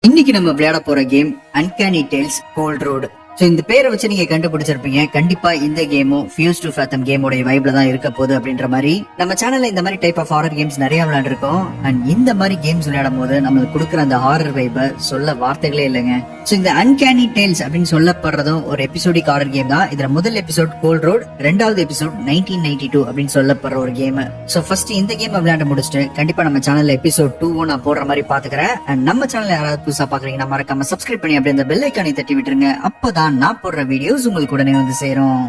இன்னைக்கு நம்ம விளையாட போற game uncanny tales gold road. So இந்த பேரை வச்சு நீங்க கண்டுபிடிச்சிருப்பீங்க. கண்டிப்பா இந்த கேமும் ஃபியூஸ் டு ஃபேத்தம் கேமோட வைப்ல தான் இருக்க போகுது அப்படின்ற மாதிரி. நம்ம சேனல்ல இந்த மாதிரி டைப் ஆஃப் ஹாரர் கேம்ஸ் நிறைய விளையாண்டுருக்கோம். அண்ட் இந்த மாதிரி கேம்ஸ் விளையாடும் போது நம்மளுக்கு கொடுக்குற அந்த ஹாரர் வைபை சொல்ல வார்த்தைகளே இல்லைங்க. சோ இந்த அன்கானி டேல்ஸ் அப்படின்னு சொல்லப்படுறதும் ஒரு எபிசோடிக் ஹாரர் கேம் தான். இதுல முதல் எபிசோட் கோல்ட் ரோட், ரெண்டாவது எபிசோட் 1992 அப்படின்னு சொல்லப்படுற ஒரு கேம். சோ ஃபர்ஸ்ட் இந்த கேம் விளையாட முடிச்சுட்டு கண்டிப்பா நம்ம சேனல்ல எபிசோட் 2 நான் போடுற மாதிரி பாத்துக்கிறேன். அண்ட் நம்ம சேனல்ல யாராவது புதுசா பாக்குறீங்கன்னா மறக்காம சப்ஸ்கிரைப் பண்ணி அப்படியே அந்த பெல் ஐக்கானை தட்டி விட்டுருங்க. அப்பதான் நான் போடுற வீடியோஸ் உங்களுக்கு உடனே வந்து சேரும்.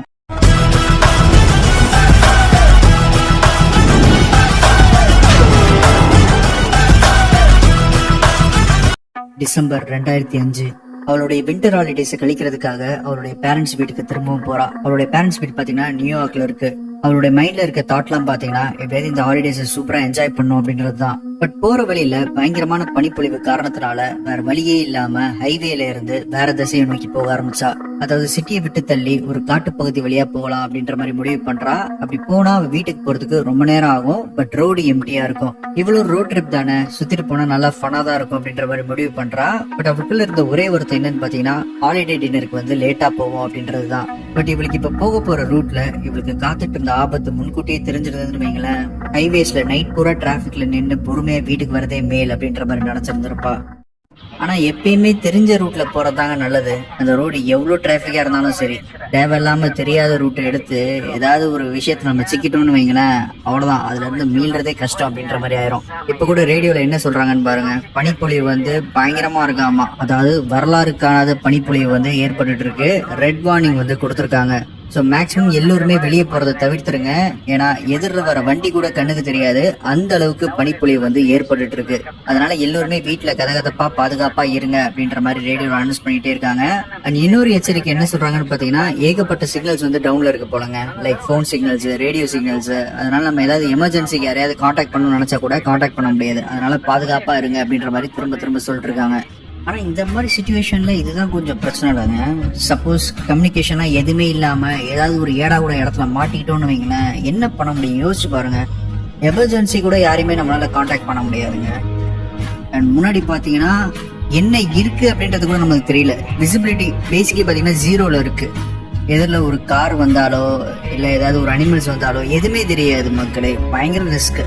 டிசம்பர் 2005 அவளுடைய வின்டர் ஹாலிடேஸ் கழிக்கிறதுக்காக அவளுடைய பேரண்ட்ஸ் வீட்டுக்கு திரும்பவும் போறா. அவளுடைய பேரண்ட்ஸ் வீட்டு பாத்தீங்கன்னா நியூயார்க்ல இருக்கு. அவளுடைய மைண்ட்ல இருக்க தாட்லாம் பாத்தீங்கன்னா எப்படியாவது இந்த ஹாலிடேஸ் சூப்பரா என்ஜாய் பண்ணும் அப்படின்றதுதான். பட் போற வழியில பயங்கரமான பனிப்பொழிவு காரணத்தினால வேற வழியே இல்லாம ஹைவேல இருந்து வேற திசையை நோக்கி போக ஆரம்பிச்சா. அதாவது சிட்டியை விட்டு தள்ளி ஒரு காட்டுப்பகுதி வழியா போகலாம் அப்படின்ற மாதிரி முடிவு பண்றா. அப்படி போனா வீட்டுக்கு போறதுக்கு ரொம்ப நேரம் ஆகும். பட் ரோடு எம்டியா இருக்கும். இவ்வளவு ரோட் ட்ரிப் தானே, சுத்திட்டு போனா நல்லா ஃபனா தான் இருக்கும் அப்படின்ற மாதிரி முடிவு பண்றா. பட் அவளுக்குள்ள இருந்த ஒரே ஒருத்தர் என்னன்னு பாத்தீங்கன்னா ஹாலிடே டின்னருக்கு வந்து லேட்டா போவோம் அப்படின்றதுதான். பட் இவளுக்கு இப்ப போக போற ரூட்ல இவளுக்கு காத்துட்டு இருந்த ஆபத்து முன்கூட்டியே தெரிஞ்சிருந்ததுன்னு வைங்களேன். ஹைவேஸ்ல நைட் பூரா டிராபிக்ல நின்று பொறுமையா வீட்டுக்கு வரதே மேல் அப்படின்ற மாதிரி நினைச்சிருந்திருப்பா. ஆனா எப்பயுமே தெரிஞ்ச ரூட்ல போறதாங்க நல்லது. அந்த ரோடு எவ்வளவு டிராபிக்கா இருந்தாலும் சரி, தேவையில்லாம தெரியாத ரூட்டை எடுத்து ஏதாவது ஒரு விஷயத்த நம்ம சிக்கிட்டோம்னு வைங்களேன், அவ்வளவுதான், அதுல இருந்து மீள்றதே கஷ்டம் அப்படின்ற மாதிரி ஆயிரும். இப்ப கூட ரேடியோல என்ன சொல்றாங்கன்னு பாருங்க. பனிப்பொழிவு வந்து பயங்கரமா இருக்காமா. அதாவது வரலாறு காணாத பனிப்பொழிவு வந்து ஏற்பட்டு இருக்கு. ரெட் வார்னிங் வந்து கொடுத்திருக்காங்க. ஸோ மேக்ஸிமம் எல்லோருமே வெளியே போறதை தவிர்த்துருங்க. ஏன்னா எதிரில் வர வண்டி கூட கண்ணுக்கு தெரியாது, அந்த அளவுக்கு பனிப்பொழிவு வந்து ஏற்பட்டு இருக்கு. அதனால எல்லோருமே வீட்டுல கதகதப்பா பாதுகாப்பா இருங்க அப்படின்ற மாதிரி ரேடியோ அனௌன்ஸ் பண்ணிட்டே இருக்காங்க. அண்ட் இன்னொரு எச்சரிக்கை என்ன சொல்றாங்கன்னு பாத்தீங்கன்னா, ஏகப்பட்ட சிக்னல்ஸ் வந்து டவுன்ல இருக்கு போலங்க. Like phone signals, radio signals. அதனால நம்ம ஏதாவது எமர்ஜென்சிக்கு யாரையாவது கான்டாக்ட் பண்ணணும்னு நினைச்சா கூட கான்டாக்ட் பண்ண முடியாது. அதனால பாதுகாப்பா இருங்க அப்படின்ற மாதிரி திரும்ப திரும்ப சொல்லிட்டு இருக்காங்க. ஆனா இந்த மாதிரி சிச்சுவேஷன்ல இதுதான் கொஞ்சம் பிரச்சனை இல்லைங்க. சப்போஸ் கம்யூனிகேஷனா எதுவுமே இல்லாம ஏதாவது ஒரு ஏடா கூட இடத்துல மாட்டிக்கிட்டோம்னு வைங்களேன், என்ன பண்ண முடியும் யோசிச்சு பாருங்க. எமர்ஜென்சி கூட யாரையுமே நம்மளால கான்டாக்ட் பண்ண முடியாதுங்க. அண்ட் முன்னாடி பாத்தீங்கன்னா என்ன இருக்கு அப்படின்றது கூட நமக்கு தெரியல. விசிபிலிட்டி பேசிக்கலி பாத்தீங்கன்னா ஜீரோல இருக்கு. எதிரில் ஒரு கார் வந்தாலோ இல்ல ஏதாவது ஒரு அனிமல்ஸ் வந்தாலோ எதுவுமே தெரியாது மக்களே. பயங்கர ரிஸ்க்.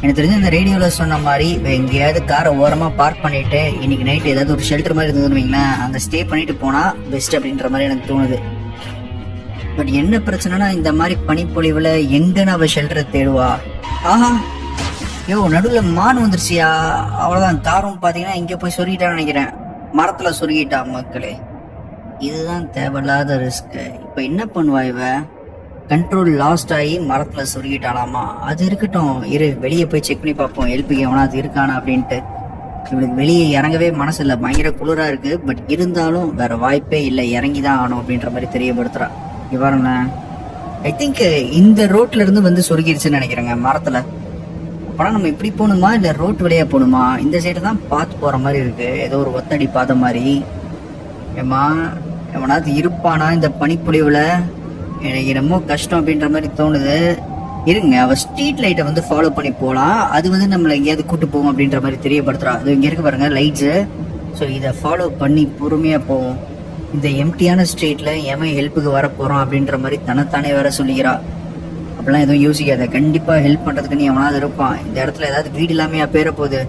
எனக்கு தெரிஞ்ச இந்த ரேடியோல சொன்ன மாதிரி எங்கேயாவது காரை ஓரமா பார்க் பண்ணிட்டு இன்னைக்கு நைட் ஏதாவது ஒரு ஷெல்டர் மாதிரி இருந்ததுன்னு வைங்களேன், அங்க ஸ்டே பண்ணிட்டு போனா பெஸ்ட் அப்படின்ற மாதிரி எனக்கு தோணுது. பட் என்ன பிரச்சனைனா இந்த மாதிரி பனிப்பொழிவுல எங்கன்னு அவ ஷெல்டர் தேடுவா? ஆஹா, யோ நடுவுல மான் வந்துருச்சியா, அவ்வளவுதான். காரும் பாத்தீங்கன்னா இங்க போய் சொருகிட்டான்னு நினைக்கிறேன். மரத்துல சொருகிட்டா மக்களே. இதுதான் தேவையில்லாத ரிஸ்க். இப்ப என்ன பண்ணுவா இவ? கண்ட்ரோல் லாஸ்ட் ஆகி மரத்துல சொருகிட்டாலாமா? அது இருக்கட்டும், இரு வெளியே போய் செக் பண்ணி பார்ப்போம் எல்பிக்கு எவனா அது இருக்கானா அப்படின்ட்டு. இவளுக்கு வெளியே இறங்கவே மனசு இல்லை, பயங்கர குளிரா இருக்கு. பட் இருந்தாலும் வேற வாய்ப்பே இல்லை, இறங்கிதான் ஆகணும் அப்படின்ற மாதிரி தெரியப்படுத்துறா. இவருங்க ஐ திங்க் இந்த ரோட்ல இருந்து வந்து சொருகிடுச்சுன்னு நினைக்கிறேங்க மரத்துல. அப்பனா நம்ம இப்படி போகணுமா இல்ல ரோட் வழியா போகணுமா? இந்த சைடு தான் பார்த்து போற மாதிரி இருக்கு, ஏதோ ஒரு ஒத்தடி பாத மாதிரி. ஏமா எவனாவது இருப்பானா இந்த பனிப்பொழிவுல? எனக்கு ரொம்ப கஷ்டம் அப்படின்ற மாதிரி தோணுது. இருங்க, அவ ஸ்ட்ரீட் லைட்டை வந்து ஃபாலோ பண்ணி போலாம். அது வந்து நம்மள எங்கேயாவது கூட்டு போவோம் அப்படின்ற மாதிரி தெரியப்படுத்துறா. அது இங்க இருக்கு பாருங்க லைட்ஸ். ஸோ இதை ஃபாலோ பண்ணி பொறுமையா போவோம். இந்த எம்டியான ஸ்ட்ரீட்ல எவன் ஹெல்ப்புக்கு வர போறோம் அப்படின்ற மாதிரி தனத்தானே வேற சொல்லிக்கிறா. அப்படிலாம் எதுவும் யோசிக்காத, கண்டிப்பா ஹெல்ப் பண்றதுக்கு நீ எவனாவது இருப்பான். இந்த இடத்துல ஏதாவது வீடு இல்லாமையா பேர போகுது.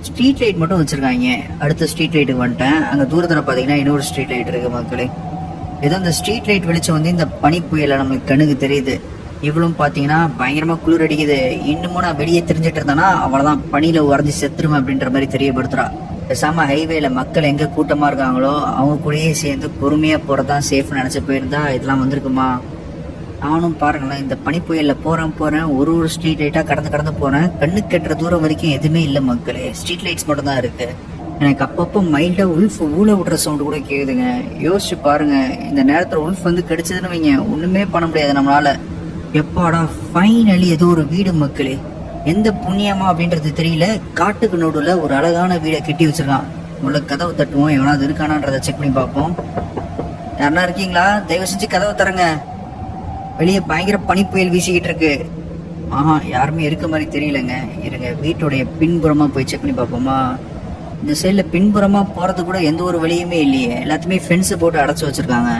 ஸ்ட்ரீட் லைட் மட்டும் வச்சிருக்காங்க. அடுத்த ஸ்ட்ரீட் லைட்டுக்கு வந்துட்டேன். அங்க தூரத்துல பாத்தீங்கன்னா இன்னொரு ஸ்ட்ரீட் லைட் இருக்கு மக்களே. ஏதோ இந்த ஸ்ட்ரீட் லைட் வெளிச்சம் வந்து இந்த பனி புயல நமக்கு கண்ணுக்கு தெரியுது. இவளும் பாத்தீங்கன்னா பயங்கரமா குளிர் அடிக்குது. இன்னமும் நான் வெளியே தெரிஞ்சிட்டு இருந்தேன்னா அவ்வளவுதான், பனியில உறைஞ்சி செத்துருமே அப்படின்ற மாதிரி தெரியப்படுத்துறா. பேசாம ஹைவேல மக்கள் எங்க கூட்டமா இருக்காங்களோ அவங்க கூடயே சேர்ந்து பொறுமையா போறதான் சேஃப் நினைச்சு போயிருந்தா இதெல்லாம் வந்திருக்குமா? நானும் பாருங்களேன், இந்த பனி புயல்ல போறேன் ஒரு ஸ்ட்ரீட் லைட்டா கடந்து போறேன். கண்ணு கட்டுற தூரம் வரைக்கும் எதுவுமே இல்லை மக்களே, ஸ்ட்ரீட் லைட்ஸ் மட்டும் தான் இருக்கு. எனக்கு அப்பப்போ மைல்டா உல்ஃப் ஊழ விடுற சவுண்டு கூட கேக்குதுங்க. யோசிச்சு பாருங்க, இந்த நேரத்துல உல்ஃப் வந்து கிடைச்சதுன்னு வைங்க, ஒண்ணுமே பண்ண முடியாது நம்மளால. எப்பாடா ஃபைனலி ஏதோ ஒரு வீடு மக்களே. எந்த புண்ணியமா அப்படின்றது தெரியல, காட்டுக்கு நடுவுல ஒரு அழகான வீடை கட்டி வச்சிருக்கான். உள்ள கதவை தட்டுவோம், எவனாவது இருக்கானான்றதை செக் பண்ணி பார்ப்போம். யாருன்னா இருக்கீங்களா? தயவு செஞ்சு கதவை தரங்க. வெளியே பயங்கர பனி புயல் வீசிக்கிட்டு இருக்கு. யாருமே இருக்க மாதிரி தெரியலங்க. இருங்க வீட்டுடைய பின்புறமா போய் செக் பண்ணி பார்ப்போமா? இந்த சைடுல பின்புறமா போறது கூட எந்த ஒரு வழியுமே இல்லையே, எல்லாத்தையுமே ஃபென்ஸ் போட்டு அடைச்சு வச்சிருக்காங்க.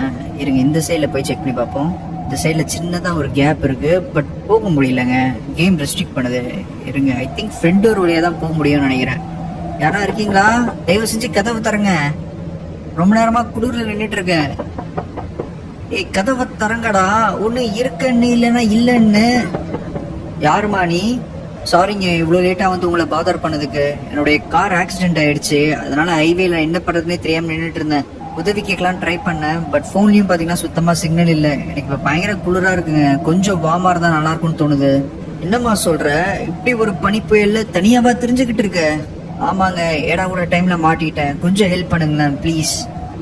இருங்க இந்த சைடுல போய் செக் பண்ணி பார்ப்போம். இந்த சைடுல சின்னதா ஒரு கேப் இருக்கு, பட் போக முடியலங்க, கேம் ரெஸ்ட்ரிக்ட் பண்ணுது. இருங்க, ஐ திங்க் ஃப்ரண்ட் டோர் வழியா தான் போக முடியும்னு நினைக்கிறேன். யாரா இருக்கீங்களா? தயவு செஞ்சு கதவை தரங்க, ரொம்ப நேரமா குளிர்ல நின்றுட்டு இருக்கேன். ஏய் கதவை தரங்கடா, ஒண்ணு இருக்கன்னு இல்லைன்னா இல்லைன்னு. யாருமா நீ? சாரிங்க, இவ்வளோ லேட்டா வந்து உங்களை பாதர் பண்ணதுக்கு. என்னுடைய கார் ஆக்சிடென்ட் ஆயிடுச்சு, அதனால ஹைவேல என்ன பண்றதுன்னே தெரியாம நின்றுட்டு இருந்தேன். உதவி கேட்கலாம் ட்ரை பண்ணேன், பட் போன்லயும் பாத்தீங்கன்னா சுத்தமா சிக்னல் இல்ல. எனக்கு இப்ப பயங்கர குளிரா இருக்குங்க, கொஞ்சம் வார்மா இருந்தா நல்லா இருக்கும்னு தோணுது. என்னம்மா சொல்ற? இப்படி ஒரு பனி புயல்ல தனியாவா தெரிஞ்சுக்கிட்டு இருக்க? ஆமாங்க, ஏடா கூட டைம்ல மாட்டிட்டேன், கொஞ்சம் ஹெல்ப் பண்ணுங்களேன் ப்ளீஸ்.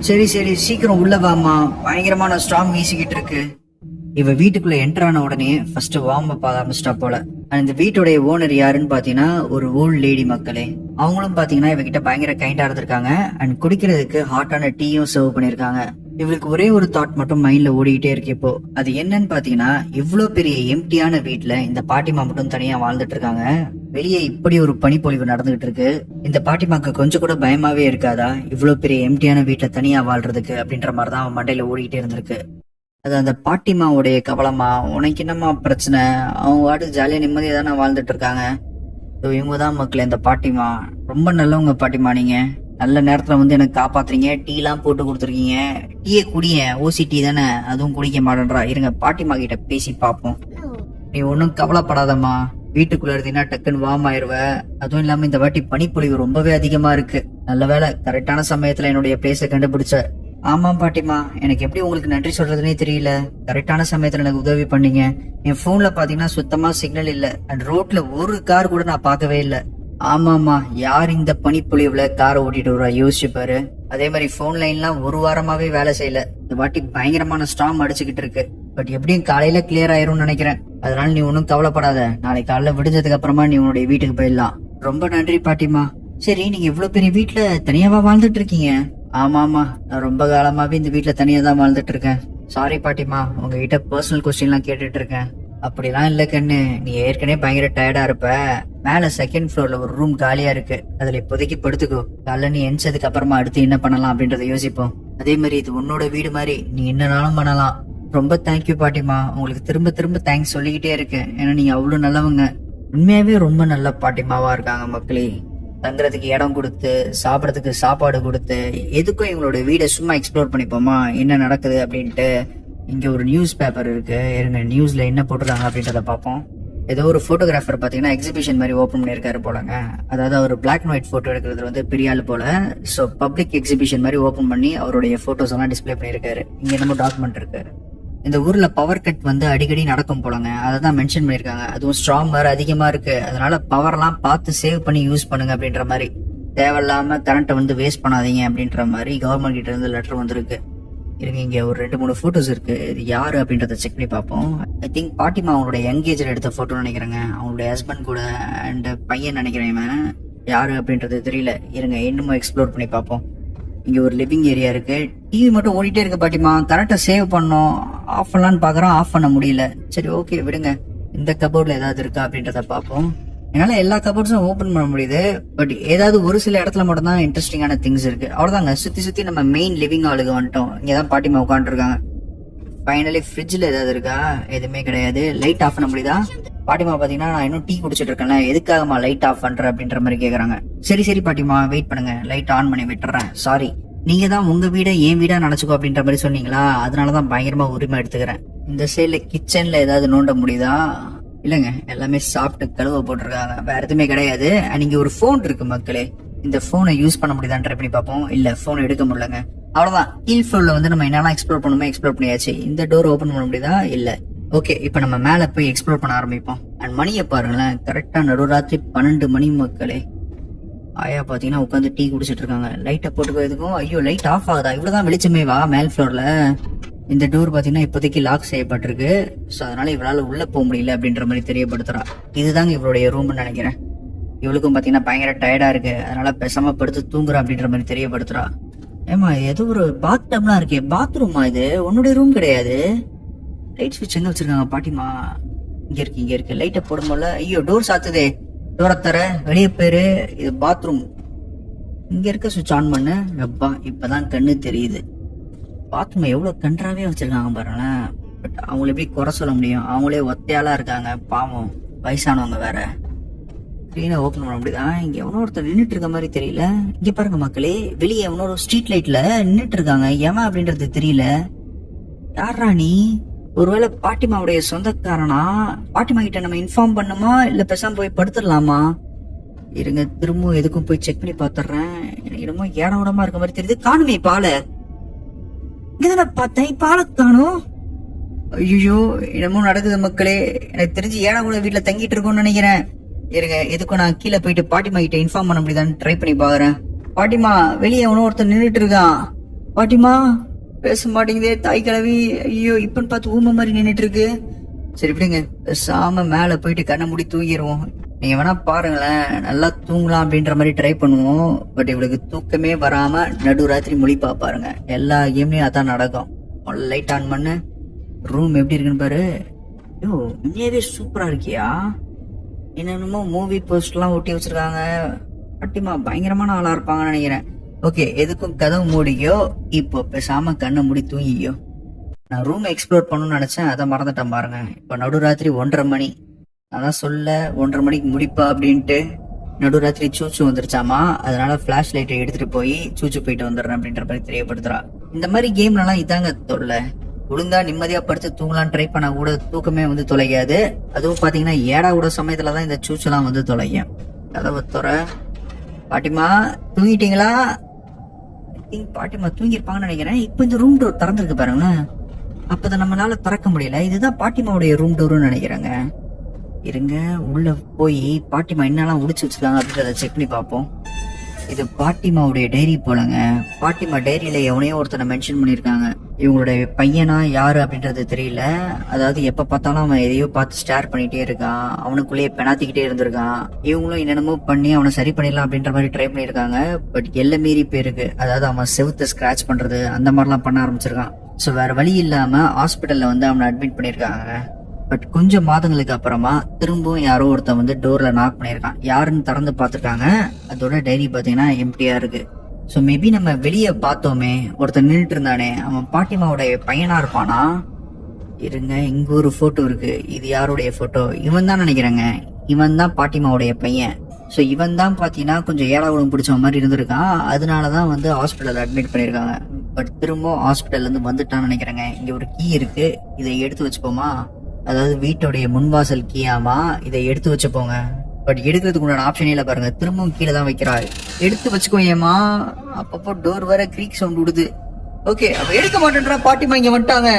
சரி சரி, சீக்கிரம் உள்ள வாமா, பயங்கரமான ஸ்ட்ராங் வீசிக்கிட்டு இருக்கு. இவ வீட்டுக்குள்ள என்டர் ஆன உடனே ஃபர்ஸ்ட் வார்ம் அப் ஆரம்பிச்சிட்டா போல. இந்த வீட்டுடைய ஓனர் யாருன்னு பாத்தீங்கன்னா ஒரு ஓல்ட் லேடி மக்களே. அவங்களும் பாத்தீங்கன்னா இவகிட்ட பயங்கர கைண்டா இருந்திருக்காங்க. அண்ட் குடிக்கிறதுக்கு ஹாட்டான டீயும் சர்வ் பண்ணிருக்காங்க. இவளுக்கு ஒரே ஒரு தாட் மட்டும் மைண்ட்ல ஓடிக்கிட்டே இருக்கு இப்போ. அது என்னன்னு பாத்தீங்கன்னா, இவ்வளவு பெரிய எம்டியான வீட்டுல இந்த பாட்டிமா மட்டும் தனியா வாழ்ந்துட்டு இருக்காங்க. வெளியே இப்படி ஒரு பனிப்பொழிவு நடந்துகிட்டு இருக்கு. இந்த பாட்டிமாக்கு கொஞ்சம் கூட பயமாவே இருக்காதா இவ்வளவு பெரிய எம்டியான வீட்டுல தனியா வாழ்றதுக்கு அப்படின்ற மாதிரிதான் அவன் மண்டையில ஓடிக்கிட்டே இருந்திருக்கு. அது அந்த பாட்டிமாவுடைய கவலமா, உனக்கு என்னம்மா பிரச்சனை, அவங்க வாட்டு ஜாலியா நிம்மதியா தானே வாழ்ந்துட்டு இருக்காங்க. இவங்க தான் மக்கள் இந்த பாட்டிமா. ரொம்ப நல்லவங்க பாட்டிமா, நீங்க நல்ல நேரத்துல வந்து எனக்கு காப்பாத்துறீங்க, டீ எல்லாம் போட்டு கொடுத்துருக்கீங்க. டீயை குடிய, ஓசி டீ தானே, அதுவும் குடிக்க மாட்டேன்றா. இருங்க பாட்டிமா கிட்ட பேசி பாப்போம். நீ ஒன்னும் கவலைப்படாதம்மா, வீட்டுக்குள்ள இருந்தீங்கன்னா டக்குன்னு வார்ம் ஆயிருவ. அதுவும் இல்லாம இந்த வாட்டி பனிப்பொழிவு ரொம்பவே அதிகமா இருக்கு. நல்ல வேலை கரெக்டான சமயத்துல என்னுடைய பிளேஸை கண்டுபிடிச்ச. ஆமா பாட்டிமா, எனக்கு எப்படி உங்களுக்கு நன்றி சொல்றதுன்னே தெரியல. கரெக்டான சமயத்துல எனக்கு உதவி பண்ணீங்க. என் போன்ல பாத்தீங்கன்னா சுத்தமா சிக்னல் இல்ல, அண்ட் ரோட்ல ஒரு கார் கூட நான் பார்க்கவே இல்ல. ஆமாமா, யார் இந்த பனிப்பொழிவுல காரை ஓட்டிட்டு வருவா யோசிச்சு பாரு. அதே மாதிரி போன் லைன்லாம் ஒரு வாரமாவே வேலை செய்யல. இந்த வாட்டி பயங்கரமான ஸ்டார்ம் அடிச்சுக்கிட்டு இருக்கு. பட் எப்படியும் காலையில கிளியர் ஆயிரும்னு நினைக்கிறேன். அதனால நீ ஒன்னும் கவலைப்படாத, நாளைக்கு காலையில விடிஞ்சதுக்கு அப்புறமா நீ உன்னுடைய வீட்டுக்கு போயிடலாம். ரொம்ப நன்றி பாட்டிமா. சரி, நீங்க இவ்வளவு பெரிய வீட்டுல தனியாவா வாழ்ந்துட்டு இருக்கீங்க? ஆமாமா, நான் ரொம்ப காலமாவே இந்த வீட்டுல தனியா தான் வாழ்ந்துட்டு இருக்கேன். சாரி பாட்டிமா, உங்ககிட்ட பர்சனல் கொஸ்டின் எல்லாம் கேட்டுட்டு இருக்கேன். அப்படிலாம் இல்ல கண்ணு, நீ ஏற்கனவே பயங்கர டயர்டா இருப்ப. மேல செகண்ட் ஃப்ளோர்ல ஒரு ரூம் காலியா இருக்கு, அதுல இப்போதைக்கு படுத்துக்கோ. காலைல நீ எந்திச்சதுக்கு அப்புறமா அடுத்து என்ன பண்ணலாம் அப்படின்றத யோசிப்போம். அதே மாதிரி இது உன்னோட வீடு மாதிரி, நீ என்னனாலும் பண்ணலாம். ரொம்ப தேங்க்யூ பாட்டிமா, உங்களுக்கு திரும்ப திரும்ப தேங்க்ஸ் சொல்லிக்கிட்டே இருக்கேன், ஏன்னா நீங்க அவ்வளவு நல்லவங்க. உண்மையாவே ரொம்ப நல்ல பாட்டிமாவா இருக்காங்க மக்களே. தங்குறதுக்கு இடம் கொடுத்து, சாப்பிடறதுக்கு சாப்பாடு கொடுத்து, எதுக்கும் எங்களோட வீடை சும்மா எக்ஸ்ப்ளோர் பண்ணிப்போமா என்ன நடக்குது அப்படின்ட்டு. இங்க ஒரு நியூஸ் பேப்பர் இருக்கு, இருங்க நியூஸ்ல என்ன போட்டுருக்காங்க அப்படின்றத பார்ப்போம். ஏதோ ஒரு போட்டோகிராஃபர் பாத்தீங்கன்னா எக்ஸிபிஷன் மாதிரி ஓபன் பண்ணிருக்காரு போலங்க. அதாவது அவர் பிளாக் அண்ட் ஒயிட் போட்டோ எடுக்கிறது வந்து பெரிய ஆள் போல. சோ பப்ளிக் எக்ஸிபிஷன் மாதிரி ஓபன் பண்ணி அவருடைய போட்டோஸ் எல்லாம் டிஸ்பிளே பண்ணிருக்காரு. இங்க என்னமோ டாக்குமெண்ட் இருக்கு. இந்த ஊர்ல பவர் கட் வந்து அடிக்கடி நடக்கும் போலங்க, அதான் மென்ஷன் பண்ணிருக்காங்க. அதுவும் ஸ்ட்ராங் வேற அதிகமா இருக்கு, அதனால பவர் எல்லாம் பார்த்து சேவ் பண்ணி யூஸ் பண்ணுங்க அப்படின்ற மாதிரி. தேவையில்லாம கரண்ட்டை வந்து வேஸ்ட் பண்ணாதீங்க அப்படின்ற மாதிரி கவர்மெண்ட் கிட்ட இருந்து லெட்டர் வந்திருக்கு. இருங்க, இங்க ஒரு 2-3 போட்டோஸ் இருக்கு. இது யாரு அப்படின்றத செக் பண்ணி பார்ப்போம். ஐ திங்க் பாட்டிமா அவங்களுடைய யங்கேஜ்ல எடுத்த போட்டோன்னு நினைக்கிறேங்க. அவங்களுடைய ஹஸ்பண்ட் கூட அண்ட் பையன் நினைக்கிறேன். இவன் யாரு அப்படின்றது தெரியல. இருங்க இன்னமும் எக்ஸ்ப்ளோர் பண்ணி பார்ப்போம். இங்க ஒரு லிவிங் ஏரியா இருக்கு, டிவி மட்டும் ஓடிட்டே இருக்கு. பாட்டிமா கரெக்டா சேவ் பண்ணோம், ஆஃப் பண்ணலான்னு பாக்குறோம், ஆஃப் பண்ண முடியல. சரி ஓகே விடுங்க, இந்த கபோர்ட்ல ஏதாவது இருக்கா அப்படின்றத பார்ப்போம். என்னால எல்லா கபோர்ட்ஸும் ஓபன் பண்ண முடியுது, பட் ஏதாவது ஒரு சில இடத்துல மட்டும் தான் இன்ட்ரெஸ்டிங்கான திங்ஸ் இருக்கு. அவ்வளவுதாங்க, சுத்தி சுத்தி நம்ம மெயின் லிவிங் ஹாலுக்கு வந்துட்டோம். இங்கதான் பாட்டிமா உட்காந்துருக்காங்க. ஃபைனலி ஃப்ரிட்ஜ்ல ஏதாவது இருக்கா? எதுவுமே கிடையாது. லைட் ஆஃப் பண்ண முடியுதா? பாட்டிமா பாத்தீங்கன்னா நான் இன்னும் டீ குடிச்சிட்டு இருக்கேன்ல, எதுக்காகமா லைட் ஆஃப் பண்ற அப்படின்ற மாதிரி கேக்குறாங்க. சரி சரி பாட்டிமா வெயிட் பண்ணுங்க, லைட் ஆன் பண்ணி விட்டுறேன். சாரி, நீங்க தான் உங்க வீட என் வீடா நினைச்சுக்கோ அப்படின்ற மாதிரி சொன்னீங்களா, அதனாலதான் பயங்கரமா உரிமை எடுத்துக்கிறேன். இந்த சைட்ல கிச்சன்ல ஏதாவது நோண்ட முடியுதா? இல்லங்க, எல்லாமே சாப்பிட்டு கழுவ போட்டிருக்காங்க, வேற எதுவுமே கிடையாது. நீங்க ஒரு போன் இருக்கு மக்களே, இந்த போனை யூஸ் பண்ண முடியுதான்னு ட்ரை பண்ணி பார்ப்போம். இல்ல, போன் எடுக்க முடியலங்க. அவ்வளவுதான், கீழ் ஃப்ளோர்ல வந்து நம்ம என்னெல்லாம் எக்ஸ்ப்ளோர் பண்ணுமோ எக்ஸ்ப்ளோர் பண்ணியாச்சு. இந்த டோர் ஓபன் பண்ண முடியுதா? இல்ல. ஓகே, இப்ப நம்ம மேல போய் எக்ஸ்ப்ளோர் பண்ண ஆரம்பிப்போம். அண்ட் மணியை பாருங்களேன், கரெக்டா நடுராத்திரி 12 மணி மக்களே. ஆயா பாத்தீங்கன்னா உட்காந்து டீ குடிச்சிட்டு இருக்காங்க. லைட்டை போட்டுக்கோ எதுக்கும். ஐயோ லைட் ஆஃப் ஆகுதா? இவ்வளவுதான் வெளிச்சமே வா மேல் ஃப்ளோர்ல. இந்த டோர் பாத்தீங்கன்னா இப்போதைக்கு லாக் செய்யப்பட்டிருக்கு, சோ அதனால இவளால உள்ள போக முடியல அப்படின்ற மாதிரி தெரியப்படுத்துறா. இதுதாங்க இவளுடைய ரூம்னு நினைக்கிறேன். இவளுக்கும் பாத்தீங்கன்னா பயங்கர டயர்டா இருக்கு, அதனால பேசாம படுத்து தூங்குறா அப்படின்ற மாதிரி தெரியப்படுத்துறா. ஏமா ஏதோ ஒரு பாத் டப்லாம் இருக்கே, பாத்ரூமா இது? உன்னுடைய ரூம் கிடையாது. லைட் ஸ்விட்ச் எங்க வச்சிருக்காங்க பாட்டிமா? இங்க இருக்கு இங்க இருக்கு. லைட்டை போடும் போல. ஐயோ டோர் சாத்துதே, டோரை தர வெளியே போயிரு, இது பாத்ரூம். இங்க இருக்க சுவிட்ச் ஆன் பண்ணு. அப்பா இப்பதான் கண்ணு தெரியுது. பாத்ரூம் எவ்வளவு கன்றாவே வச்சிருக்காங்க பாருங்களேன். பட் அவங்கள எப்படி குறை சொல்ல முடியும்? அவங்களே ஒத்தையாளா இருக்காங்க, பாவம் வயசானவங்க வேற. ஸ்க்ரீனை ஓப்பன் பண்ண முடியுதான்? இங்க எவனோ ஒருத்தர் நின்றுட்டு இருக்க மாதிரி தெரியல. இங்க பாருங்க மக்களே, வெளியே எவனோ ஸ்ட்ரீட் லைட்ல நின்றுட்டு இருக்காங்க. எவன் அப்படின்றது தெரியல. யாரா நீ? ஒருவேளை பாட்டிமாவுடைய சொந்தக்காரனா? பாட்டிமா கிட்ட நம்ம இன்ஃபார்ம் பண்ணுமா இல்ல பேசாம போய் படுத்துடலாமா? இருங்க, திரும்பவும் எதுக்கும் போய் செக் பண்ணி பாத்துறேன். எனக்கு என்னமோ ஏடா இருக்க மாதிரி தெரியுது. காணுமே பாலை. இங்கதானே பார்த்தேன், பாலை காணும். ஐயோ, என்னமோ நடக்குது மக்களே. எனக்கு தெரிஞ்சு ஏடா கூட வீட்டுல தங்கிட்டு இருக்கோம்னு நினைக்கிறேன். இருங்க, எதுக்கும் நான் கீழே போயிட்டு பாட்டிமா கிட்ட இன்ஃபார்ம் பண்ண முடியுதான்னு ட்ரை பண்ணி பாக்குறேன். பாட்டிமா, வெளியே எவனோ ஒருத்தர் நின்றுட்டு இருக்கான். பாட்டிமா பேச மாட்டேங்குதே தாய் கிழவி. ஐயோ, இப்பன்னு பார்த்து ஊமை மாதிரி நின்றுட்டு இருக்கு. சரி விடுங்க, பேசாம மேல போயிட்டு கண்ணை மூடி தூங்கிடுவோம். நீங்க வேணா பாருங்களேன், நல்லா தூங்கலாம் அப்படின்ற மாதிரி ட்ரை பண்ணுவோம். பட் இவளுக்கு தூக்கமே வராம நடு ராத்திரி முழிப்பா பாருங்க. எல்லா கேம்லயும் அதான் நடக்கும். லைட் ஆன் பண்ணு. ரூம் எப்படி இருக்குன்னு பாரு. ஐயோ, உண்மையாவே சூப்பரா இருக்கியா? என்னென்னமோ மூவி போஸ்ட் எல்லாம் ஒட்டி வச்சிருக்காங்க. பாட்டிமா பயங்கரமான ஆளா இருப்பாங்கன்னு நினைக்கிறேன். ஓகே, எதுக்கும் கதவு மூடிக்கோ. இப்போ பேசாம கண்ணை மூடி தூங்கிக்கோ. நான் ரூம் எக்ஸ்ப்ளோர் பண்ணணும்னு நினைச்சேன், அதை மறந்துட்டேன் பாருங்க. இப்போ நடுராத்திரி 1:30 மணி. அதான் சொல்ல 1:30 மணிக்கு முடிப்பா அப்படின்ட்டு. நடுராத்திரி சூச்சு வந்துருச்சாமா, அதனால பிளாஷ் லைட்டை எடுத்துட்டு போய் சூச்சு போயிட்டு வந்துடுறேன் அப்படின்ற மாதிரி தெரியப்படுத்துறா. இந்த மாதிரி கேம்லாம் இதாங்க தொல்லை. ஒழுங்கா நிம்மதியா படுத்து தூங்கலாம் ட்ரை பண்ணா கூட தூக்கமே வந்து தொலைக்காது. அதுவும் பாத்தீங்கன்னா ஏடா கூட சமயத்துலதான் இந்த சூச்செல்லாம் வந்து தொலைக்கும். கதவை துற. பாட்டிமா தூங்கிட்டீங்களா? பாட்டிமா தூங்கிருப்பாங்கன்னு நினைக்கிறேன். இப்ப இந்த ரூம் டோர் திறந்திருக்கு பாருங்களேன். அப்பதான் நம்மளால திறக்க முடியல. இதுதான் பாட்டிமாவுடைய ரூம் டோர்னு நினைக்கிறேங்க. இருங்க, உள்ள போய் பாட்டிமா என்னெல்லாம் உடிச்சு வச்சிருக்காங்க அப்படின்றத செக் பண்ணி பார்ப்போம். இது பாட்டிமாவுடைய டைரி போலங்க. பாட்டிமா டைரியில எவனையோ ஒருத்தனை மென்ஷன் பண்ணிருக்காங்க. இவங்களுடைய பையனா யாரு அப்படின்றது தெரியல. அதாவது எப்ப பார்த்தாலும் அவன் எதையோ பார்த்து ஸ்டார் பண்ணிட்டே இருக்கான். அவனுக்குள்ளேயே பெணாத்திக்கிட்டே இருந்திருக்கான். இவங்களும் என்னென்னமோ பண்ணி அவனை சரி பண்ணிடலாம் அப்படின்ற மாதிரி ட்ரை பண்ணிருக்காங்க. பட் எல்லை மீறி போயிருக்கு. அதாவது அவன் செவுத்த ஸ்கிராச் பண்றது அந்த மாதிரிலாம் பண்ண ஆரம்பிச்சிருக்கான். ஸோ வேற வழி இல்லாம ஹாஸ்பிட்டல்ல வந்து அவனை அட்மிட் பண்ணிருக்காங்க. பட் கொஞ்சம் மாதங்களுக்கு அப்புறமா திரும்பவும் யாரோ ஒருத்தன் வந்து டோர்ல நாக் பண்ணிருக்கான். யாருன்னு திறந்து பார்த்துருக்காங்க. அதோட டைரி பாத்தீங்கன்னா எம்டியா இருக்கு. ஸோ மேபி நம்ம வெளியே பார்த்தோமே ஒருத்தன் நின்றுட்டு இருந்தானே, அவன் பாட்டிமாவுடைய பையனா இருப்பானா? இருங்க, இங்க ஒரு போட்டோ இருக்கு. இது யாருடைய போட்டோ? இவன் தான் நினைக்கிறேங்க. இவன் தான் பாட்டிமாவுடைய பையன். ஸோ இவன் தான் பாத்தீங்கன்னா கொஞ்சம் ஏழாவளம் பிடிச்ச மாதிரி இருந்திருக்கான். அதனாலதான் வந்து ஹாஸ்பிட்டல் அட்மிட் பண்ணிருக்காங்க. பட் திரும்ப ஹாஸ்பிட்டல்ல இருந்து வந்துட்டான்னு நினைக்கிறேங்க. இங்க ஒரு கீ இருக்கு, இதை எடுத்து வச்சுப்போமா? அதாவது வீட்டுடைய முன்வாசல் கீயாமா, இதை எடுத்து வச்சுப்போங்க. பட் எடுக்கிறதுக்கு உண்டான ஆப்ஷனே இல்ல பாருங்க. திரும்பவும் கீழே தான் வைக்கிறாள். எடுத்து வச்சுக்கோ ஏமா. அப்பப்போ டோர் வர கிரீக் சவுண்ட் விடுது. ஓகே, அப்ப எடுக்க மாட்டேன்றா. பாட்டிமா இங்க வந்துட்டாங்க.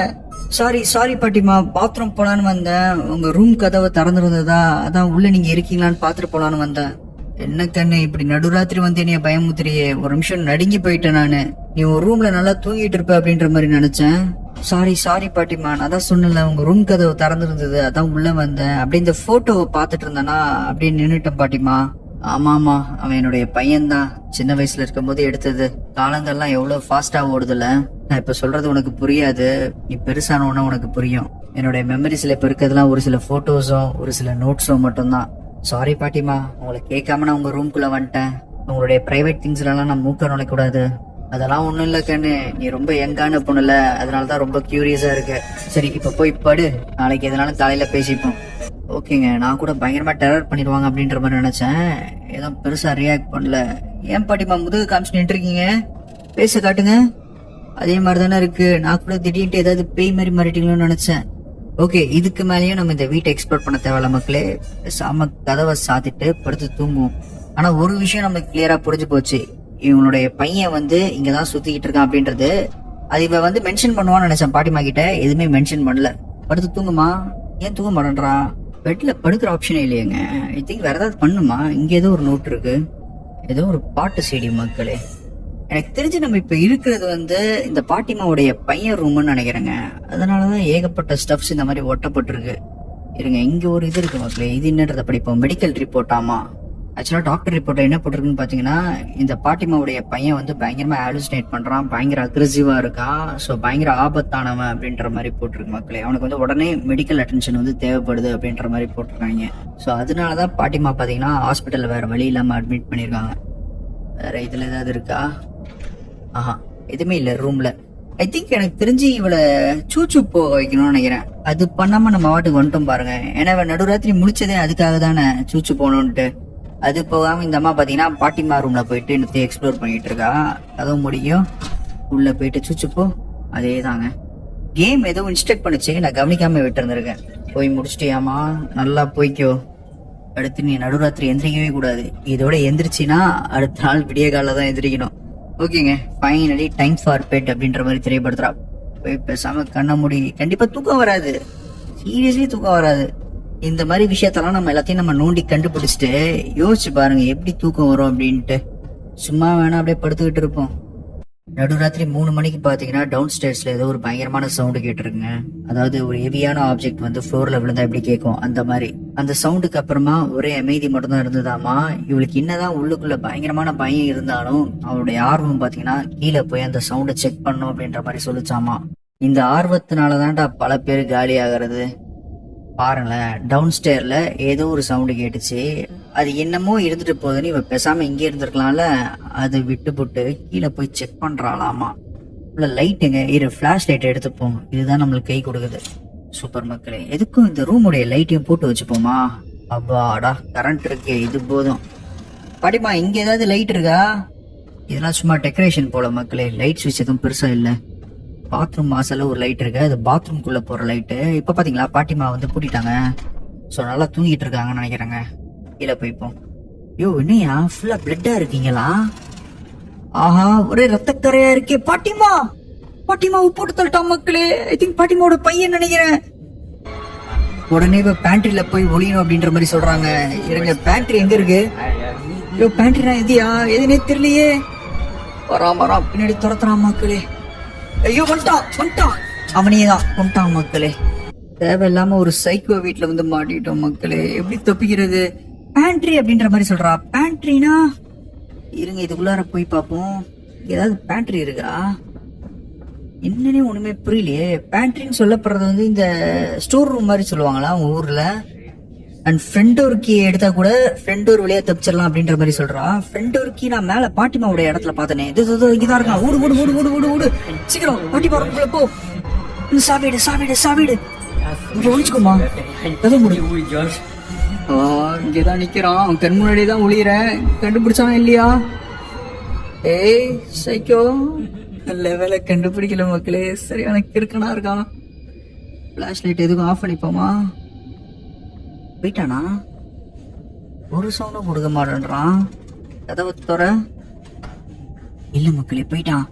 சாரி பாட்டிமா, பாத்ரூம் போலான்னு வந்தேன். உங்க ரூம் கதவை திறந்துருந்ததா, அதான் உள்ள நீங்க இருக்கீங்களான்னு பாத்துட்டு போலான்னு வந்தேன். என்ன கண்ணு இப்படி நடுராத்திரி வந்து என்னைய பயமுத்திரியே? ஒரு நிமிஷம் நடுங்கி போயிட்டேன் நானு. நீ ஒரு ரூம்ல நல்லா தூங்கிட்டு இருப்ப அப்படின்ற மாதிரி நினைச்சேன். சாரி பாட்டிமா, நான் தான் சொன்னல உங்க ரூம் கதவு திறந்துருந்தது, அதான் உள்ள வந்தேன். அப்படி இந்த போட்டோவை பாத்துட்டு இருந்தேனா அப்படியே நின்னுட்டேன் பாட்டிமா. ஆமா, அவன் என்னுடைய பையன்தான். சின்ன வயசுல இருக்கும் போது எடுத்தது. காலங்கள்லாம் எவ்வளவு ஃபாஸ்டா ஓடுதுல. நான் இப்ப சொல்றது உனக்கு புரியாது, நீ பெருசான உடனே உனக்கு புரியும். என்னுடைய மெமரிஸ்ல இப்ப இருக்கிறதுலாம் ஒரு சில போட்டோஸும் ஒரு சில நோட்ஸும் மட்டும்தான். சாரி பாட்டிமா, உங்களை கேட்காம நான் உங்க ரூம்குள்ள வந்துட்டேன். உங்களுடைய பிரைவேட் திங்ஸ்ல எல்லாம் நான் மூக்க நுழைக்கூடாது. அதெல்லாம் ஒண்ணும் இல்ல கண்ணு, நீ ரொம்ப யங்கான பொண்ணுல, அதனாலதான் ரொம்ப கியூரியஸா இருக்கு. சரி, இப்ப போய் படு, நாளைக்கு எதனாலும் காலையில பேசிப்போம். ஓகேங்க, நான் கூட பயங்கரமா டெரர் பண்ணிடுவாங்க அப்படின்ற மாதிரி நினைச்சேன். ஏதோ பெருசா ரியாக்ட் பண்ணல. ஏன் பாட்டிமா முதுகு காமிச்சு நின்று இருக்கீங்க? பேச காட்டுங்க. அதே மாதிரிதானே இருக்கு. நான் கூட திடீர்னு ஏதாவது பேய் மாதிரி மாறிட்டீங்களோன்னு நினைச்சேன். ஓகே, இதுக்கு மேலேயும் நம்ம இந்த வீட்டை எக்ஸ்ப்ளோர் பண்ண தேவையில்ல மக்களே. சாம கதவை சாத்திட்டு படுத்து தூங்குவோம். ஆனா ஒரு விஷயம் நமக்கு கிளியரா புரிஞ்சு போச்சு. இவனுடைய பையன் வந்து இங்கதான் சுத்திக்கிட்டு இருக்கான் அப்படின்றது. அது இவ வந்து மென்ஷன் பண்ணுவான்னு நினைச்சேன். பாட்டிமா கிட்ட எதுவுமே மென்ஷன் பண்ணல. படுத்து தூங்குமா? ஏன் தூங்க மாட்டேன்றா? பெட்ல படுக்கிற ஆப்ஷனே இல்லையேங்க. ஐ திங்க் வேற ஏதாவது பண்ணுமா? இங்க ஏதோ ஒரு நோட் இருக்கு, ஏதோ ஒரு பாட்டு செடி மக்களே. எனக்கு தெரிஞ்சு நம்ம இப்ப இருக்கிறது வந்து இந்த பாட்டிமாவுடைய பையன் ரூம்னு நினைக்கிறேங்க. அதனாலதான் ஏகப்பட்ட ஸ்டப்ஸ் இந்த மாதிரி ஒட்டப்பட்டிருக்கு. இருங்க, இங்க ஒரு இது இருக்கு மக்களே. இது என்னன்றத படிப்போம். Medical report. ஆமா, ஆக்சுவலா டாக்டர் ரிப்போர்ட்ல என்ன போட்டிருக்குன்னு பாத்தீங்கன்னா, இந்த பாட்டிமாவுடைய பையன் வந்து பயங்கரமா ஹாலுசினேட் பண்றான், பயங்கர அக்ரெசிவா இருக்கான், சோ பயங்கர ஆபத்தானவன் அப்படின்ற மாதிரி போட்டிருக்கு மக்களே. அவனுக்கு வந்து உடனே மெடிக்கல் அட்டென்ஷன் வந்து தேவைப்படுது அப்படின்ற மாதிரி போட்டிருக்காங்க. சோ அதனாலதான் பாட்டிமா பாத்தீங்கன்னா ஹாஸ்பிட்டல்ல வேற வழி இல்லாம அட்மிட் பண்ணிருக்காங்க. வேற இதுல ஏதாவது இருக்கா? ஆஹா, எதுவுமே இல்ல ரூம்ல. ஐ திங்க் எனக்கு தெரிஞ்சு இவளை சூச்சு போக வைக்கணும்னு நினைக்கிறேன். அது பண்ணாம நம்ம வாட்டுக்கு வந்துட்டோம் பாருங்க. ஏன்னா இவன் நடுராத்திரி முடிச்சதே அதுக்காக தானே, சூச்சு போகணும்ட்டு. அது போகாம இந்த அம்மா பாத்தீங்கன்னா பாட்டிமா ரூம்ல போயிட்டு இன்னும் எக்ஸ்ப்ளோர் பண்ணிட்டு இருக்கா. அதுவும் முடியும் உள்ள போயிட்டு சூச்சு போ. அதே தாங்க கேம் ஏதோ இன்ஸ்ட்ரக்ட் பண்ணுச்சு, நான் கவனிக்காம விட்டு இருந்திருக்கேன். போய் முடிச்சிட்டியாமா? நல்லா போய்க்கோ. அடுத்து நீ நடுராத்திரி எந்திரிக்கவே கூடாது. இதோட எந்திரிச்சினா அடுத்த நாள் விடிய காலில் தான் எந்திரிக்கணும். ஓகேங்க, ஃபைனலி டைம் ஃபார் பெட் அப்படின்ற மாதிரி தெரியப்படுத்துறா. போய் பேசாம கண்ண மூடி. கண்டிப்பா தூக்கம் வராது, சீரியஸ்லி தூக்கம் வராது. இந்த மாதிரி விஷயத்தெல்லாம் நம்ம எல்லாத்தையும் நம்ம நோண்டி கண்டுபிடிச்சிட்டு யோசிச்சு பாருங்க எப்படி தூக்கம் வரும் அப்படின்ட்டு. சும்மா வேணா அப்படியே படுத்துக்கிட்டு இருப்போம். நடுராத்திரி 3 மணிக்கு பாத்தீங்கன்னா டவுன் ஸ்டேர்ஸ்ல ஏதோ ஒரு பயங்கரமான சவுண்டு கேட்டுருக்குங்க. அதாவது ஒரு ஹெவியான ஆப்ஜெக்ட் வந்து ஃப்ளோர்ல விழுந்தா எப்படி கேட்கும் அந்த மாதிரி. அந்த சவுண்டுக்கு அப்புறமா ஒரே அமைதி மட்டும் தான் இருந்ததாமா. இவளுக்கு என்னதான் உள்ளுக்குள்ள பயங்கரமான பயம் இருந்தாலும் அவளுடைய ஆர்வம் பாத்தீங்கன்னா கீழே போய் அந்த சவுண்டை செக் பண்ணும் அப்படின்ற மாதிரி சொல்லிச்சாமா. இந்த ஆர்வத்தினாலதான்டா பல பேர் காலி ஆகிறது. பாருங்களேன், டவுன் ஸ்டேர்ல ஏதோ ஒரு சவுண்டு கேட்டுச்சு. அது என்னமோ இருந்துட்டு போகுதுன்னு இவ பேசாம இங்கே இருந்திருக்கலாம்ல. அதை விட்டு போட்டு கீழே போய் செக் பண்றாளாமா. லைட்டுங்க, இரு ஃபிளாஷ் லைட் எடுத்துப்போம். இதுதான் நம்மளுக்கு கை கொடுக்குது. சூப்பர் மக்களே, எதுக்கும் இந்த ரூமுடைய லைட்டையும் போட்டு வச்சுப்போமா. அப்பாடா, கரண்ட் இருக்கு, இது போதும். பாட்டிமா, இங்க ஏதாவது லைட் இருக்கா? இதெல்லாம் சும்மா டெக்கரேஷன் போல மக்களே, லைட் ஸ்விட்ச் எதுவும் பெருசா இல்லை. பாத்ரூம் வாசல்ல ஒரு லைட் இருக்கு, அது பாத்ரூம்குள்ள போற லைட்டு. இப்ப பாத்தீங்களா பாட்டிமா வந்து பூட்டிட்டாங்க. சோ நல்லா தூங்கிட்டு இருக்காங்கன்னு நினைக்கிறேங்க. கீழே போய்ப்போம். யோ, என்னையா ஃபுல்லா பிளட்டா இருக்கீங்களா? ஆஹா, ஒரே ரத்தக்கரையா இருக்கே. பாட்டிமா, பாட்டிமாவை போட்டு தள்ளிட்டான் மக்களே. ஐ திங்க் பாட்டிமாவோட பையன் நினைக்கிறேன். உடனே இப்ப பேண்ட்ரில போய் ஒளியணும் அப்படின்ற மாதிரி சொல்றாங்க. இருங்க, பேண்ட்ரி எங்க இருக்கு? யோ, பேண்ட்ரினா எதியா? எதுனே தெரியலையே. வரான் பின்னாடி துரத்துறான் மக்களே. ஐயோ, வந்துட்டான். அவனையே தான் கொண்டான் மக்களே. தேவையில்லாம ஒரு சைக்கோ வீட்டுல வந்து மாட்டிட்டோம் மக்களே. எப்படி தப்பிக்கிறது? பேண்ட்ரி அப்படின்ற மாதிரி சொல்றா. பேண்ட்ரினா இருங்க, இதுக்குள்ளார போய் பார்ப்போம். ஏதாவது பேண்ட்ரி இருக்கா? என்னன்னே ஒண்ணுமே புரியலையே. பேண்ட்ரின்னு சொல்லப்படுறது வந்து இந்த ஸ்டோர் ரூம் மாதிரி சொல்லுவாங்களா உங்க ஊர்ல? அண்ட் ஃப்ரண்ட் டோர் கீ எடுத்தா கூட ஃப்ரண்ட் டோர் வழியா தப்பிச்சிடலாம் அப்படின்ற மாதிரி சொல்றா. ஃப்ரண்ட் டோர் கீ நான் மேல பாட்டிமாவோட இடத்துல பார்த்தனே. இங்கதான் இருக்கான். ஓடு சீக்கிரம் பாட்டிமா ரூம்குள்ள போ. சாவிடு இங்க ஒழிச்சுக்கோமா. இங்கதான் நிக்கிறான். அவன் கண் முன்னாடியே தான் ஒளியறேன். கண்டுபிடிச்சான் இல்லையா? ஏய் சைக்கோ, லெவல கண்டுபிடிக்கல மக்களே. சரியான கிறுக்கனா இருக்கான். பிளாஷ் லைட் எதுக்கும் ஆஃப் பண்ணிப்போமா? போயிட்டானா? ஒரு சவுண்டும் கொடுக்க மாட்டேன்றான். கதவை தோற இல்ல மக்களே, போயிட்டான்.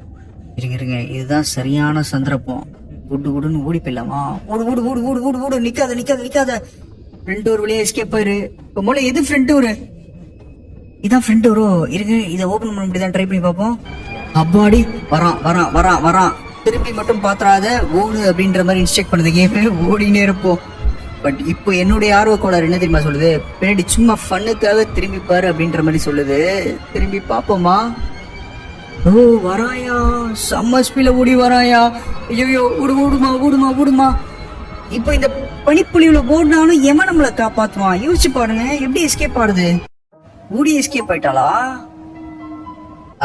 இருங்க, இதுதான் சரியான சந்தர்ப்பம். குடுன்னு ஓடி போயிடலாமா? ஓடு. நிக்காத. ஃப்ரண்ட் டோர் வழியா எஸ்கேப் ஆயிரு. இப்ப மூளை எது ஃப்ரண்ட் டோரு? இதான் ஃப்ரண்ட் டோரோ? இருங்க, இதை ஓபன் பண்ண முடியுதான் ட்ரை பண்ணி பார்ப்போம். அப்பாடி, வரான். திரும்பி மட்டும் பாத்துறாத, ஓடு அப்படின்ற மாதிரி இன்ஸ்ட்ரக்ட் பண்ணது கேமே. ஓடினே இருப்போம். பட் இப்போ என்னுடைய ஆர்வ கோளாறு என்ன தெரியுமா சொல்லுது? பின்னாடி சும்மா ஃபன்னுக்காக திரும்பி பாரு அப்படின்ற மாதிரி சொல்லுது. திரும்பி பாப்போமா? ஓ, வராயா, செம்ம ஸ்பீட்ல ஓடி வராயா. ஐயோ, ஓடுமா. இப்போ இந்த பனிப்புலியில ஓடினாலும் எவன் நம்மளை காப்பாத்துவான்? யோசிச்சு பாருங்க, எப்படி எஸ்கேப் ஆடுது? ஓடி எஸ்கேப் ஆயிட்டாளா?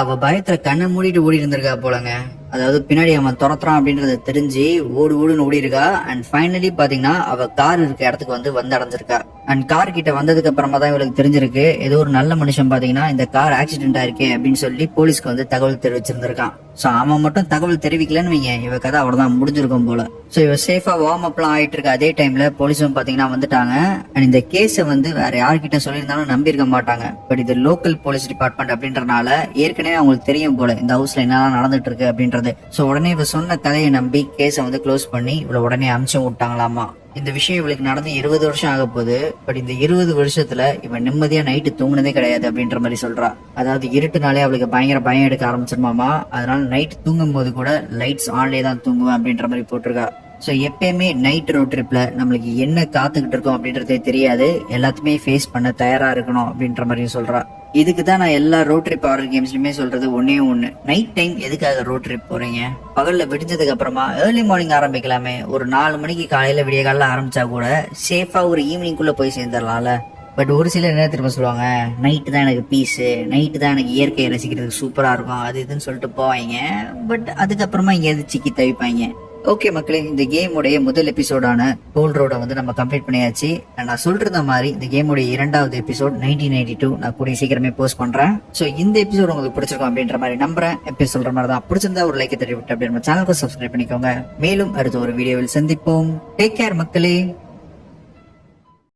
அவ பயத்துல கண்ணை மூடிட்டு ஓடி இருந்திருக்கா போலங்க. அதாவது பின்னாடி அவன் துரத்துறான் அப்படின்றத தெரிஞ்சு ஓடுன்னு ஓடி இருக்கா. அண்ட் ஃபைனலி பாத்தீங்கன்னா அவ கார் இருக்க இடத்துக்கு வந்து அடைஞ்சிருக்கா. அண்ட் கார் கிட்ட வந்ததுக்கு அப்புறமா தான் இவளுக்கு தெரிஞ்சிருக்கு ஏதோ ஒரு நல்ல மனுஷன் பாத்தீங்கன்னா இந்த கார் ஆக்சிடென்ட் ஆயிருக்கே அப்படின்னு சொல்லி போலீஸ்க்கு வந்து தகவல் தெரிவிச்சிருந்திருக்கான். சோ அவன் மட்டும் தகவல் தெரிவிக்கலன்னு வைங்க, இவ கதை அவ்வளவுதான் முடிஞ்சிருக்கும் போல. சோ இவ சேஃபா வார்ம் அப் எல்லாம் ஆயிட்டு இருக்க அதே டைம்ல போலீஸும் பாத்தீங்கன்னா வந்துட்டாங்க. அண்ட் இந்த கேஸ வந்து வேற யார்கிட்ட சொல்லியிருந்தாலும் நம்பியிருக்க மாட்டாங்க. பட் இது லோக்கல் போலீஸ் டிபார்ட்மெண்ட் அப்படின்றனால ஏற்கனவே அவங்களுக்கு தெரியும் போல இந்த ஹவுஸ்ல என்னெல்லாம் நடந்துட்டு இருக்கு அப்படின்றது. சோ உடனே இவ சொன்ன கதையை நம்பி கேஸ வந்து க்ளோஸ் பண்ணி இவளை உடனே அமிச்சம் விட்டாங்களாமா. இந்த விஷயம் இவளுக்கு நடந்து 20 வருஷம் ஆக போகுது. பட் இந்த 20 வருஷத்துல இவன் நிம்மதியா நைட்டு தூங்குனதே கிடையாது அப்படின்ற மாதிரி சொல்றா. அதாவது இருட்டுனாலே அவளுக்கு பயங்கர பயம் எடுக்க ஆரம்பிச்சிருமாமா. அதனால நைட் தூங்கும் போது கூட லைட்ஸ் ஆன்லயே தான் தூங்குவேன் அப்படின்ற மாதிரி போட்டிருக்கா. சோ எப்பயுமே நைட் ரோட் ட்ரிப்ல நம்மளுக்கு என்ன காத்துக்கிட்டு இருக்கோம் அப்படின்றதே தெரியாது. எல்லாத்தையுமே ஃபேஸ் பண்ண தயாரா இருக்கணும் அப்படின்ற மாதிரியும் சொல்றா. இதுக்கு தான் நான் எல்லா ரோட் ட்ரிப் ஹாரர் கேம்ஸ்லயுமே சொல்றது ஒன்னே ஒண்ணு, நைட் டைம் எதுக்காக ரோட் ட்ரிப் போறீங்க? பகல்ல விடிஞ்சதுக்கு அப்புறமா ஏர்லி மார்னிங் ஆரம்பிக்கலாமே. ஒரு 4 மணிக்கு காலையில விடிய காலையில ஆரம்பிச்சா கூட சேஃபா ஒரு ஈவினிங்குள்ள போய் சேர்ந்துடலாம்ல. பட் ஒரு சிலர் என்ன திரும்ப சொல்லுவாங்க, நைட்டு தான் எனக்கு பீஸு, நைட்டு தான் எனக்கு இயற்கையை ரசிக்கிறதுக்கு சூப்பரா இருக்கும், அது இதுன்னு சொல்லிட்டு போவாங்க. பட் அதுக்கப்புறமா எங்கேயாவது சிக்கி தவிப்பாங்க. ஓகே மக்களே, இந்த கேமுடைய முதல் எபிசோடான கோல்ட் ரோட வந்து நம்ம கம்ப்ளீட் பண்ணியாச்சு. நான் சொல்றத மாதிரி இந்த கேமுடைய இரண்டாவது எபிசோட் 1992 நான் கூடிய சீக்கிரமே போஸ்ட் பண்றேன். சோ இந்த எபிசோட் உங்களுக்கு பிடிச்சிருக்கும் அப்படின்ற மாதிரி நம்புறேன். எப்படி சொல்ற மாதிரி தான், பிடிச்சிருந்தா ஒரு லைக் தட்டி விட்டு அப்படியே நம்ம சேனலுக்கு சப்ஸ்கிரைப் பண்ணிக்கோங்க. மேலும் அடுத்த ஒரு வீடியோவில் சந்திப்போம். டேக் கேர் மக்களே.